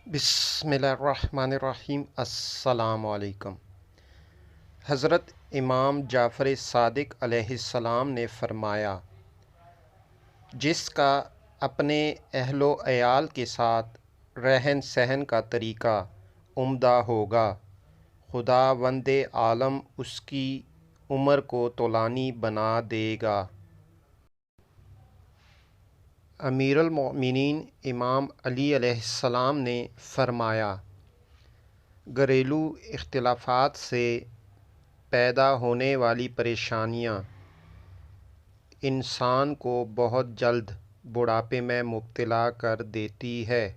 بسم اللہ الرحمن الرحیم۔ السلام علیکم۔ حضرت امام جعفر صادق علیہ السلام نے فرمایا، جس کا اپنے اہل و عیال کے ساتھ رہن سہن کا طریقہ عمدہ ہوگا، خداوند عالم اس کی عمر کو طولانی بنا دے گا۔ امیر المؤمنین امام علی علیہ السلام نے فرمایا، گھریلو اختلافات سے پیدا ہونے والی پریشانیاں انسان کو بہت جلد بڑھاپے میں مبتلا کر دیتی ہے۔